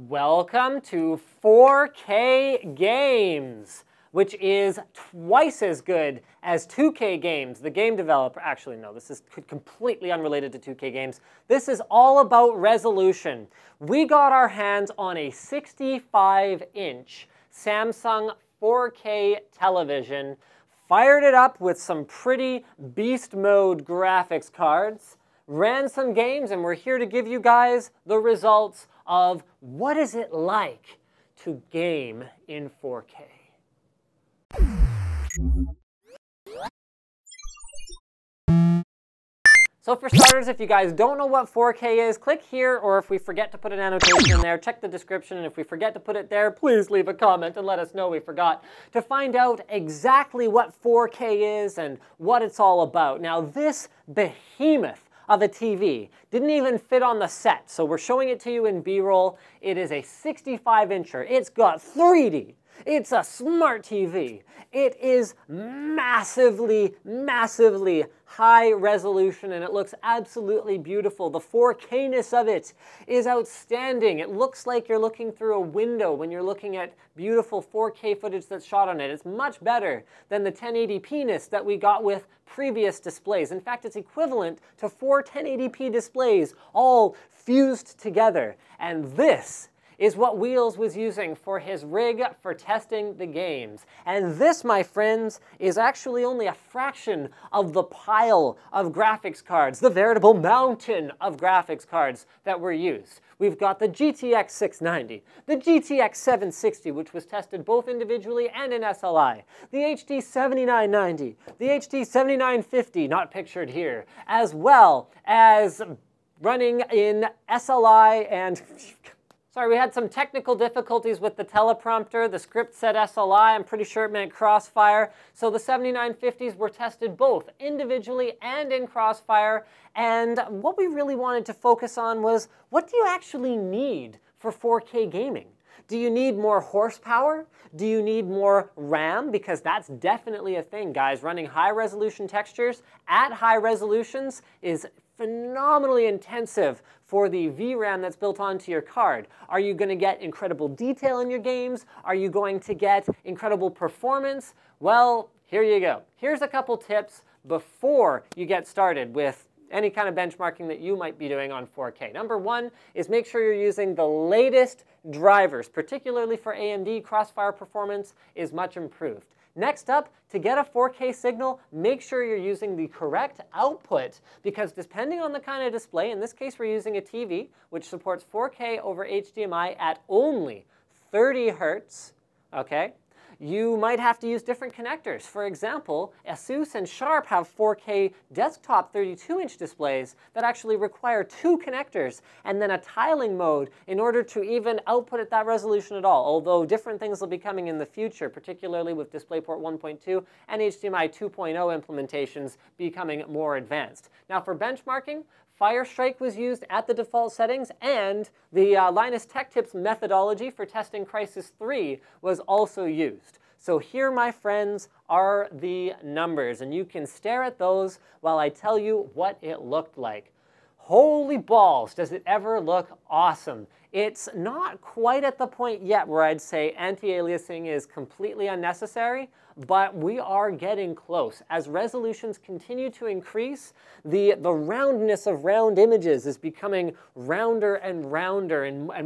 Welcome to 4K games, which is twice as good as 2K games. The game developer, actually no, this is completely unrelated to 2K games. This is all about resolution. We got our hands on a 65-inch Samsung 4K television, fired it up with some pretty beast mode graphics cards, ran some games, and we're here to give you guys the results of what is it like to game in 4K. So for starters, if you guys don't know what 4K is, click here, or if we forget to put an annotation in there, check the description, and if we forget to put it there, please leave a comment and let us know we forgot, to find out exactly what 4K is and what it's all about. Now this behemoth of a TV didn't even fit on the set, so we're showing it to you in B-roll. It is a 65-incher. It's got 3D. It's a smart TV. It is massively, massively high resolution, and it looks absolutely beautiful. The 4K-ness of it is outstanding. It looks like you're looking through a window when you're looking at beautiful 4K footage that's shot on it. It's much better than the 1080p-ness that we got with previous displays. In fact, it's equivalent to 4 1080p displays all fused together. And this is what Wheels was using for his rig for testing the games. And this, my friends, is actually only a fraction of the pile of graphics cards, the veritable mountain of graphics cards that were used. We've got the GTX 690, the GTX 760, which was tested both individually and in SLI, the HD 7990, the HD 7950, not pictured here, as well as running in SLI and... Sorry, we had some technical difficulties with the teleprompter. The script said SLI. I'm pretty sure it meant Crossfire. So the 7950s were tested both individually and in Crossfire. And what we really wanted to focus on was, what do you actually need for 4K gaming? Do you need more horsepower? Do you need more RAM? Because that's definitely a thing, guys. Running high-resolution textures at high resolutions is phenomenally intensive for the VRAM that's built onto your card. Are you going to get incredible detail in your games? Are you going to get incredible performance? Well, here you go. Here's a couple tips before you get started with any kind of benchmarking that you might be doing on 4K. Number one is make sure you're using the latest drivers, particularly for AMD. Crossfire performance is much improved. Next up, to get a 4K signal, make sure you're using the correct output, because depending on the kind of display, in this case we're using a TV, which supports 4K over HDMI at only 30 Hertz, okay? You might have to use different connectors. For example, Asus and Sharp have 4K desktop 32-inch displays that actually require 2 connectors and then a tiling mode in order to even output at that resolution at all, although different things will be coming in the future, particularly with DisplayPort 1.2 and HDMI 2.0 implementations becoming more advanced. Now for benchmarking, Firestrike was used at the default settings, and the Linus Tech Tips methodology for testing Crysis 3 was also used. So here, my friends, are the numbers, and you can stare at those while I tell you what it looked like. Holy balls, does it ever look awesome. It's not quite at the point yet where I'd say anti-aliasing is completely unnecessary, but we are getting close. As resolutions continue to increase, the roundness of round images is becoming rounder and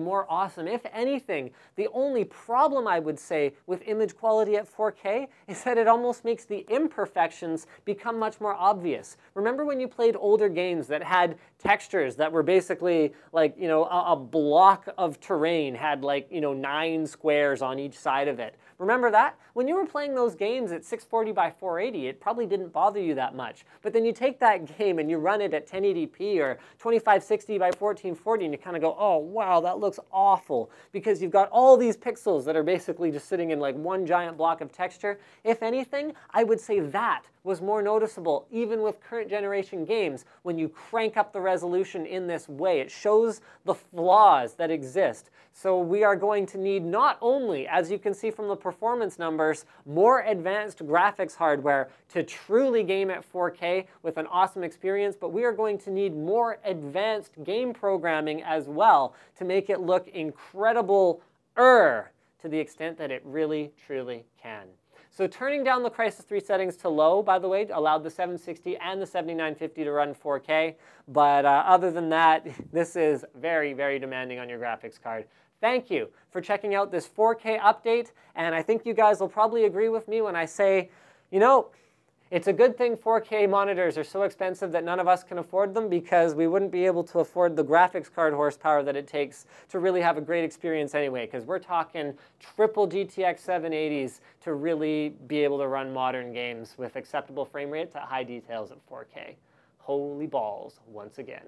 more awesome. If anything, the only problem I would say with image quality at 4K is that it almost makes the imperfections become much more obvious. Remember when you played older games that had textures that were basically like, you know, a block of terrain had like, you know, 9 squares on each side of it? Remember that? When you were playing those games at 640 by 480, it probably didn't bother you that much. But then you take that game and you run it at 1080p or 2560 by 1440 and you kind of go, oh wow, that looks awful, because you've got all these pixels that are basically just sitting in like one giant block of texture. If anything, I would say that was more noticeable, even with current generation games, when you crank up the resolution in this way. It shows the flaws that exist. So we are going to need not only, as you can see from the performance numbers, more advanced graphics hardware to truly game at 4K with an awesome experience, but we are going to need more advanced game programming as well to make it look incredible to the extent that it really, truly can. So turning down the Crysis 3 settings to low, by the way, allowed the 760 and the 7950 to run 4K. But other than that, this is very, very demanding on your graphics card. Thank you for checking out this 4K update. And I think you guys will probably agree with me when I say, you know, it's a good thing 4K monitors are so expensive that none of us can afford them, because we wouldn't be able to afford the graphics card horsepower that it takes to really have a great experience anyway, because we're talking triple GTX 780s to really be able to run modern games with acceptable frame rates at high details at 4K. Holy balls, once again.